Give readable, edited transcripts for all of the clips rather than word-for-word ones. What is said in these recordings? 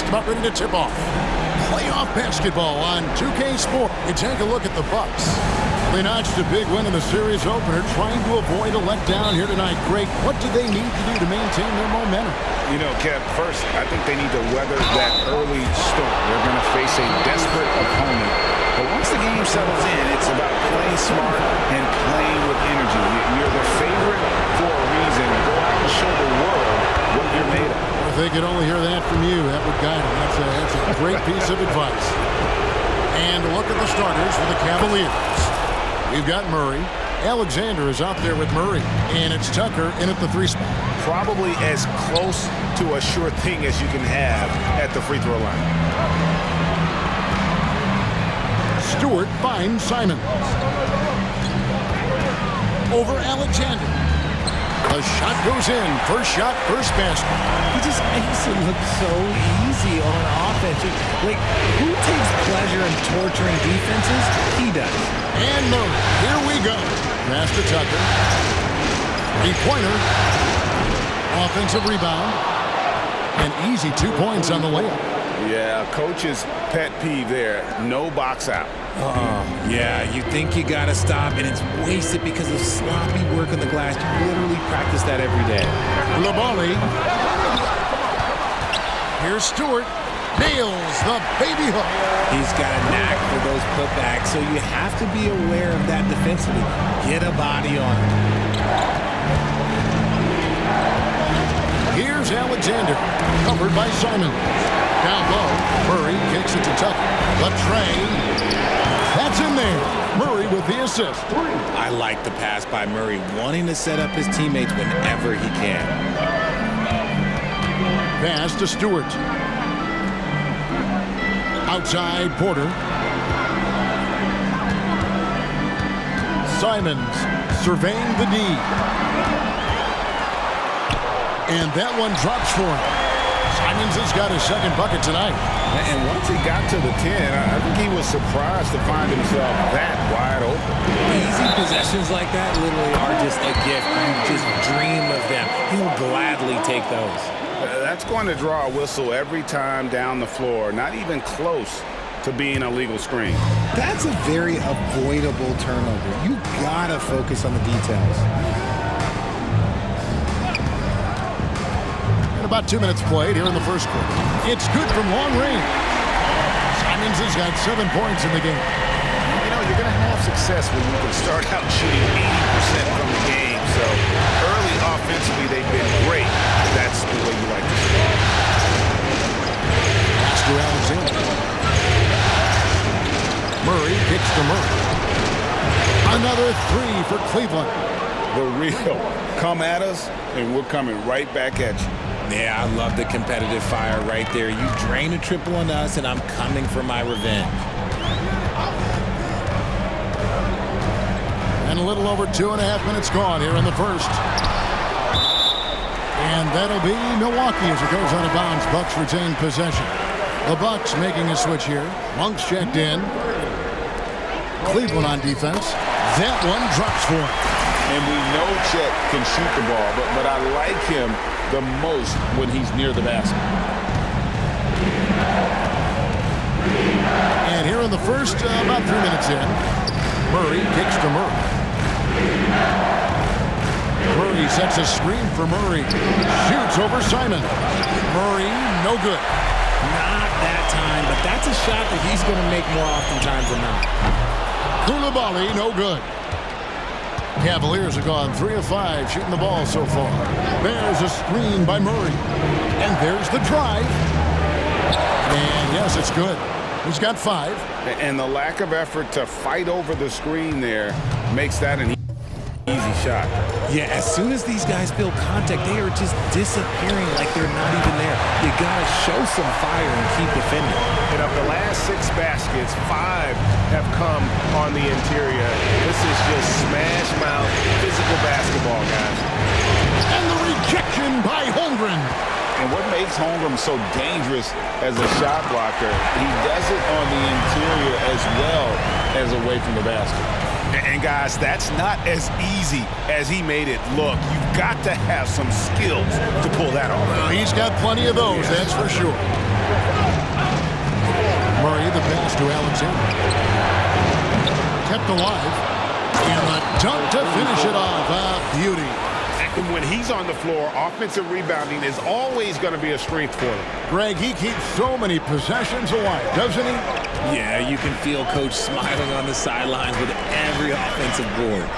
just about ready to tip off. Playoff basketball on 2K Sport. You take a look at the Bucks. They notched a big win in the series opener, trying to avoid a letdown here tonight. Greg, what do they need to do to maintain their momentum? You know, Kev, first, I think they need to weather that early storm. They're going to face a desperate opponent. But once the game settles in, it's about playing smart and playing with energy. You're the favorite for a reason. Go out and show the world what you're made of. If they could only hear that from you, that would guide them. That's a great piece of advice. And look at the starters for the Cavaliers. We've got Murray. Alexander is out there with Murray. And it's Tucker in at the 3 spot. Probably as close to a sure thing as you can have at the free throw line. Stewart finds Simon. Over Alexander. The shot goes in. First shot, first basket. He just makes it look so easy on offense. Like, who takes pleasure in torturing defenses? He does. And Murray. Here we go. Pass to Tucker. 3-pointer. Offensive rebound. An easy 2 points on the layup. Yeah, coach's pet peeve there. No box out. Yeah, you think you got to stop, and it's wasted because of sloppy work on the glass. You literally practice that every day. Labali. Here's Stewart. Nails the baby hook. He's got a knack for those putbacks, so you have to be aware of that defensively. Get a body on him. Here's Alexander. Covered by Simon. Down low. Murray kicks it to Tucker. The tray. That's in there. Murray with the assist. I like the pass by Murray, wanting to set up his teammates whenever he can. Pass to Stewart. Outside Porter. Simons surveying the D. And that one drops for him. Simons has got his second bucket tonight. And once he got to the 10, I think he was surprised to find himself that wide open. Easy possessions like that literally are just a gift. You just dream of them. He'll gladly take those. That's going to draw a whistle every time down the floor. Not even close to being a legal screen. That's a very avoidable turnover. You gotta focus on the details. About 2 minutes played here in the first quarter. It's good from long range. Simons has got 7 points in the game. You know, you're going to have success when you can start out shooting 80% from the game. So early offensively, they've been great. That's the way you like to score. Pass to Alexander. Murray kicks to Murray. Another 3 for Cleveland. The real come at us, and we're coming right back at you. Yeah, I love the competitive fire right there. You drain a triple on us, and I'm coming for my revenge. And a little over 2.5 minutes gone here in the first. And that'll be Milwaukee as it goes out of bounds. Bucks retain possession. The Bucks making a switch here. Monk's checked in. Cleveland on defense. That one drops for him. And we know Chet can shoot the ball, but I like him the most when he's near the basket. And here in the first, about 3 minutes in, Murray kicks to Murray. Murray sets a screen for Murray. Shoots over Simon. Murray, no good. Not that time, but that's a shot that he's going to make more oftentimes than not. Koulibaly, no good. Cavaliers have gone 3 of 5 shooting the ball so far. There's a screen by Murray. And there's the drive. And yes, it's good. He's got 5. And the lack of effort to fight over the screen there makes that an easy shot. Yeah, as soon as these guys feel contact, they are just disappearing like they're not even there. You gotta show some fire and keep defending. And of the last 6 baskets, 5 have come on the interior. This is just smash mouth physical basketball, guys. And the rejection by Holmgren. And what makes Holmgren so dangerous as a shot blocker, he does it on the interior as well as away from the basket. And guys, that's not as easy as he made it look. You've got to have some skills to pull that off. He's got plenty of those, that's for sure. to Alexander. Kept alive. And the dunk to finish it off. Beauty. When he's on the floor, offensive rebounding is always going to be a strength for him. Greg, he keeps so many possessions alive, doesn't he? Yeah, you can feel Coach smiling on the sidelines with every offensive board.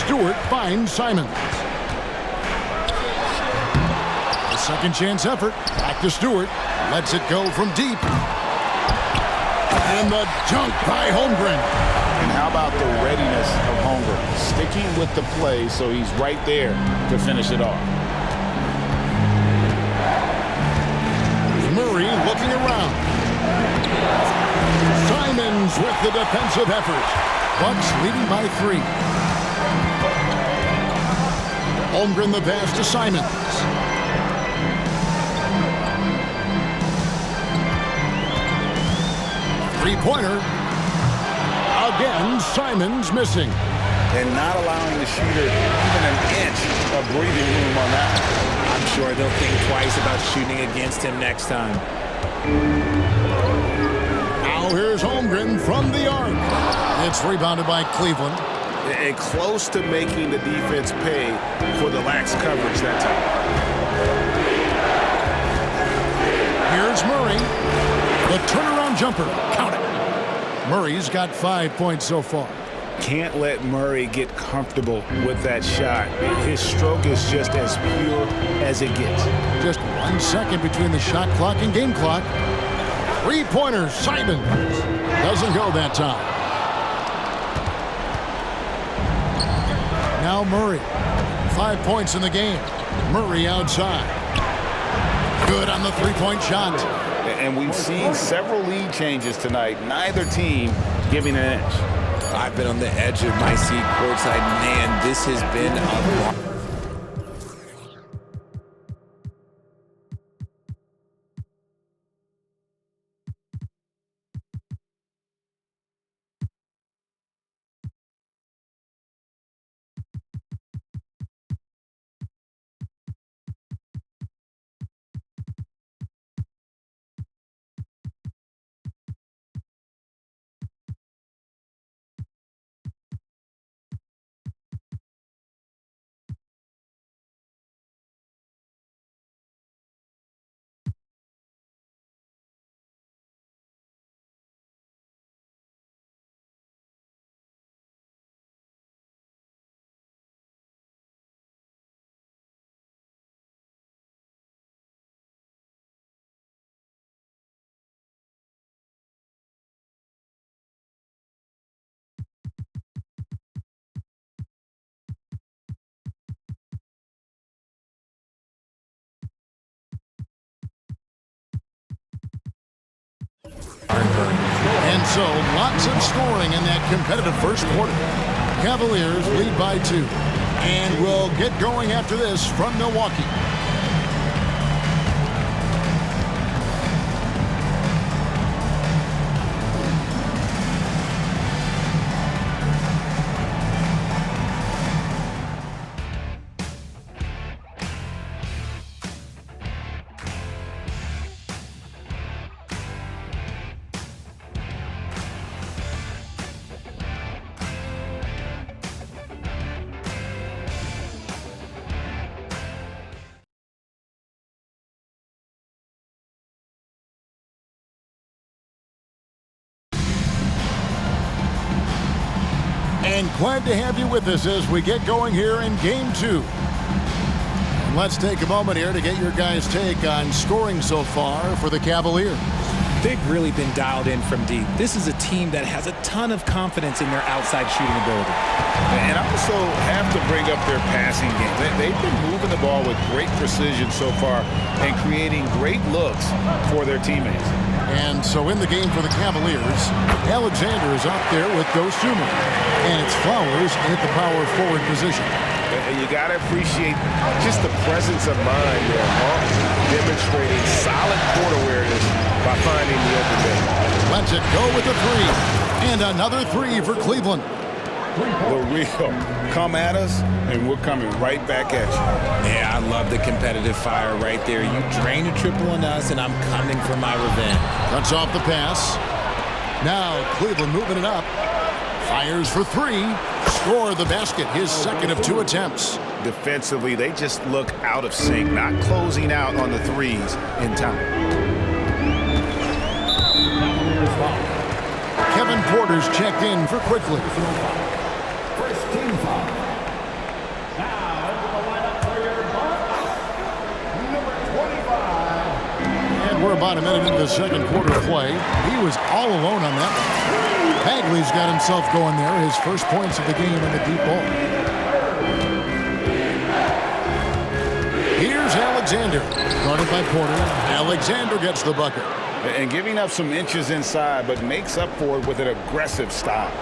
Stewart finds Simons. A second chance effort. Back to Stewart. Lets it go from deep. And the dunk by Holmgren. And how about the readiness of Holmgren? Sticking with the play so he's right there to finish it off. Murray looking around. Simons with the defensive effort. Bucks leading by 3. Holmgren the pass to Simons. Three-pointer. Again, Simons missing. And not allowing the shooter even an inch of breathing room on that. I'm sure they'll think twice about shooting against him next time. Now here's Holmgren from the arc. It's rebounded by Cleveland. And close to making the defense pay for the lax coverage that time. Here's Murray. The turnaround jumper. Count it. Murray's got 5 points so far. Can't let Murray get comfortable with that shot. His stroke is just as pure as it gets. Just 1 second between the shot clock and game clock. Three-pointer, Simons. Doesn't go that time. Now Murray. 5 points in the game. Murray outside. Good on the three-point shot. And we've seen several lead changes tonight. Neither team giving an inch. I've been on the edge of my seat courtside. Man, this has been a... And so, lots of scoring in that competitive first quarter. Cavaliers lead by 2. And we'll get going after this from Milwaukee. And glad to have you with us as we get going here in Game 2. And let's take a moment here to get your guys' take on scoring so far for the Cavaliers. They've really been dialed in from deep. This is a team that has a ton of confidence in their outside shooting ability. And I also have to bring up their passing game. They've been moving the ball with great precision so far and creating great looks for their teammates. And so in the game for the Cavaliers, Alexander is out there with Dosunmu. And it's Flowers at the power forward position. And you got to appreciate just the presence of mind there, demonstrating solid court awareness by finding the open man. Lets it go with a 3. And another 3 for Cleveland. The real. Come at us, and we're coming right back at you. Yeah, I love the competitive fire right there. You drain a triple on us, and I'm coming for my revenge. Cuts off the pass. Now Cleveland moving it up. Fires for three. Score the basket. His second of 2 attempts. Defensively, they just look out of sync, not closing out on the threes in time. Kevin Porter's checked in for quickly. First team foul. Now into the lineup for your Bucks, number 25. And we're about a minute into the second quarter of play. He was all alone on that one. Bagley's got himself going there. His first points of the game in the deep ball. Here's Alexander. Guarded by Porter. Alexander gets the bucket. And giving up some inches inside, but makes up for it with an aggressive style.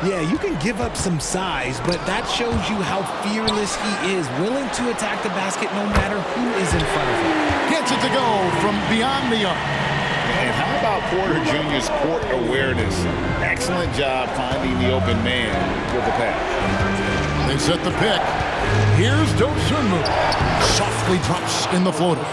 Yeah, you can give up some size, but that shows you how fearless he is, willing to attack the basket no matter who is in front of him. Gets it to go from beyond the arc. And how about Porter Jr.'s court awareness? Excellent job finding the open man with the pass. They set the pick. Here's Dosunmu. Softly drops in the floater.